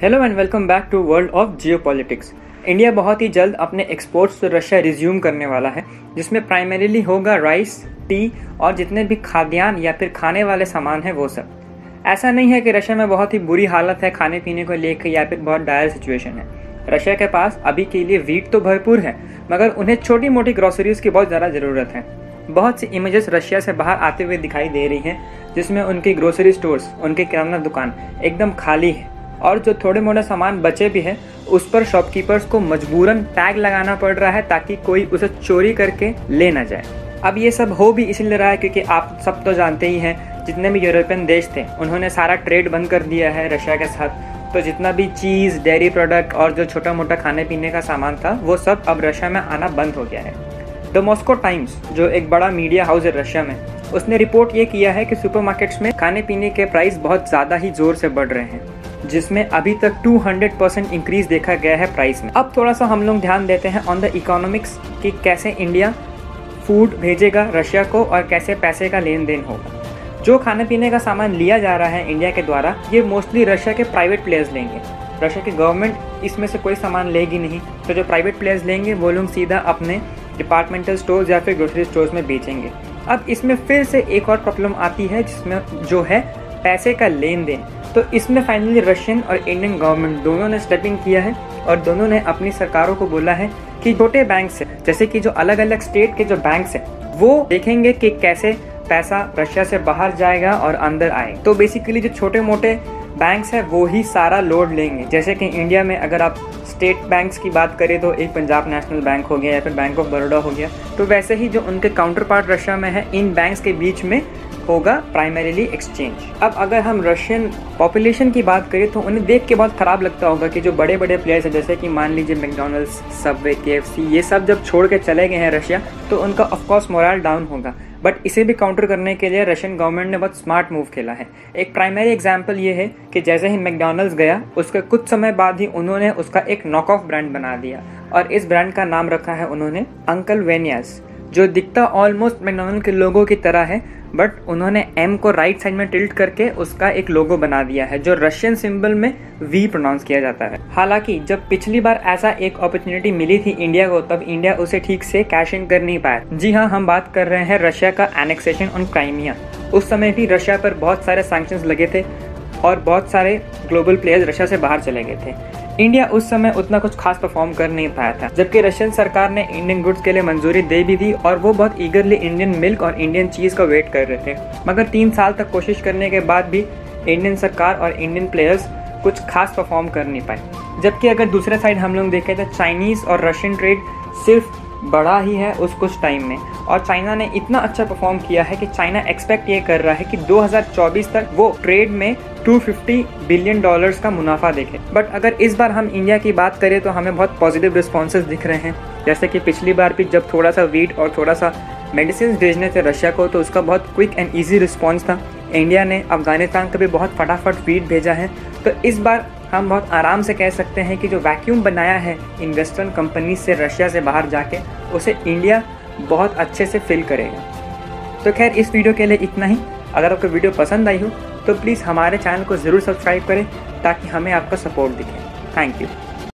Hello and welcome back to world of geopolitics. India बहुत ही जल्द अपने एक्सपोर्ट्स टू रशिया रिज्यूम करने वाला है, जिसमें प्राइमरीली होगा राइस, टी और जितने भी खाद्यान्न या फिर खाने वाले सामान हैं वो सब। ऐसा नहीं है कि रशिया में बहुत ही बुरी हालत है खाने पीने को लेकर या फिर बहुत डायर सिचुएशन है। रशिया के पास अभी के लिए वीट तो भरपूर है, मगर उन्हें छोटी मोटी ग्रोसरीज की बहुत ज़्यादा ज़रूरत है। बहुत सी इमेजेस रशिया से बाहर आते हुए दिखाई दे रही हैं, जिसमें उनकी ग्रोसरी स्टोर्स, उनकी किराना दुकान एकदम खाली है और जो थोड़े मोटे सामान बचे भी हैं उस पर शॉपकीपर्स को मजबूरन टैग लगाना पड़ रहा है ताकि कोई उसे चोरी करके ले ना जाए। अब ये सब हो भी इसलिए रहा है क्योंकि आप सब तो जानते ही हैं, जितने भी यूरोपियन देश थे उन्होंने सारा ट्रेड बंद कर दिया है रशिया के साथ। तो जितना भी चीज़, डेयरी प्रोडक्ट और जो छोटा मोटा खाने पीने का सामान था वो सब अब रशिया में आना बंद हो गया है। द मॉस्को टाइम्स, जो एक बड़ा मीडिया हाउस है रशिया में, उसने रिपोर्ट ये किया है कि सुपरमार्केट्स में खाने पीने के प्राइस बहुत ज़्यादा ही ज़ोर से बढ़ रहे हैं, जिसमें अभी तक 200% इंक्रीज देखा गया है प्राइस में। अब थोड़ा सा हम लोग ध्यान देते हैं ऑन द इकोनॉमिक्स कि कैसे इंडिया फूड भेजेगा रशिया को और कैसे पैसे का लेन देन होगा। जो खाने पीने का सामान लिया जा रहा है इंडिया के द्वारा, ये मोस्टली रशिया के प्राइवेट प्लेयर्स लेंगे। रशिया की गवर्नमेंट इसमें से कोई सामान लेगी नहीं, तो जो प्राइवेट प्लेयर्स लेंगे वो लोग सीधा अपने डिपार्टमेंटल स्टोर्स या फिर ग्रोसरी स्टोर्स में बेचेंगे। अब इसमें फिर से एक और प्रॉब्लम आती है, जिसमें जो है पैसे का लेन देन। तो इसमें फाइनली रशियन और इंडियन गवर्नमेंट दोनों ने स्टेपिंग किया है और दोनों ने अपनी सरकारों को बोला है कि छोटे बैंक से, जैसे कि जो अलग अलग स्टेट के जो बैंक्स हैं, वो देखेंगे कि कैसे पैसा रशिया से बाहर जाएगा और अंदर आए। तो बेसिकली जो छोटे मोटे बैंक्स हैं वो ही सारा लोड लेंगे। जैसे कि इंडिया में अगर आप स्टेट बैंक्स की बात करें तो एक पंजाब नेशनल बैंक हो गया या फिर बैंक ऑफ बड़ौदा हो गया, तो वैसे ही जो उनके काउंटर पार्ट रशिया में है, इन बैंक्स के बीच में होगा प्राइमरीली एक्सचेंज। अब अगर हम रशियन पॉपुलेशन की बात करें तो उन्हें देख के बहुत ख़राब लगता होगा कि जो बड़े बड़े प्लेयर्स हैं, जैसे कि मान लीजिए मैकडॉनल्ड्स, सबवे, KFC, ये सब जब छोड़ के चले गए हैं रशिया, तो उनका ऑफकोर्स मोरल डाउन होगा। बट इसे भी काउंटर करने के लिए रशियन गवर्नमेंट ने बहुत स्मार्ट मूव खेला है। एक प्राइमरी एग्जाम्पल ये है कि जैसे ही मैकडॉनल्ड्स गया, उसके कुछ समय बाद ही उन्होंने उसका एक नॉक ऑफ ब्रांड बना दिया और इस ब्रांड का नाम रखा है उन्होंने अंकल वेनियास, जो दिखता ऑलमोस्ट मैकडॉनल्ड के लोगो की तरह है, बट उन्होंने M को राइट साइड में टिल्ट करके उसका एक लोगो बना दिया है, जो रशियन सिंबल में V प्रोनाउंस किया जाता है। हालांकि जब पिछली बार ऐसा एक अपॉर्चुनिटी मिली थी इंडिया को, तब इंडिया उसे ठीक से कैश इन कर नहीं पाया। जी हाँ, हम बात कर रहे हैं रशिया का एनेक्सेशन ऑन क्राइमिया। उस समय भी रशिया पर बहुत सारे सैंक्शंस लगे थे और बहुत सारे ग्लोबल प्लेयर्स रशिया से बाहर चले गए थे। इंडिया उस समय उतना कुछ खास परफॉर्म कर नहीं पाया था, जबकि रशियन सरकार ने इंडियन गुड्स के लिए मंजूरी दे भी दी और वो बहुत ईगरली इंडियन मिल्क और इंडियन चीज़ का वेट कर रहे थे। मगर 3 साल तक कोशिश करने के बाद भी इंडियन सरकार और इंडियन प्लेयर्स कुछ खास परफॉर्म कर नहीं पाए। जबकि अगर दूसरे साइड हम लोग देखें तो चाइनीज़ और रशियन ट्रेड सिर्फ बढ़ा ही है उस कुछ टाइम में, और चाइना ने इतना अच्छा परफॉर्म किया है कि चाइना एक्सपेक्ट ये कर रहा है कि 2024 तक वो ट्रेड में $250 बिलियन का मुनाफा देखे। बट अगर इस बार हम इंडिया की बात करें तो हमें बहुत पॉजिटिव रिस्पॉन्सेज दिख रहे हैं। जैसे कि पिछली बार भी जब थोड़ा सा वीट और थोड़ा सा मेडिसिन भेजने थे रशिया को, तो उसका बहुत क्विक एंड ईजी रिस्पॉन्स था। इंडिया ने अफगानिस्तान को भी बहुत फटाफट वीट भेजा है। तो इस बार हम बहुत आराम से कह सकते हैं कि जो वैक्यूम बनाया है इन वेस्टर्न कंपनी से रशिया से बाहर जाके, उसे इंडिया बहुत अच्छे से फिल करेगा। तो खैर, इस वीडियो के लिए इतना ही। अगर आपको वीडियो पसंद आई हो तो प्लीज़ हमारे चैनल को ज़रूर सब्सक्राइब करें ताकि हमें आपका सपोर्ट दिखे। Thank you.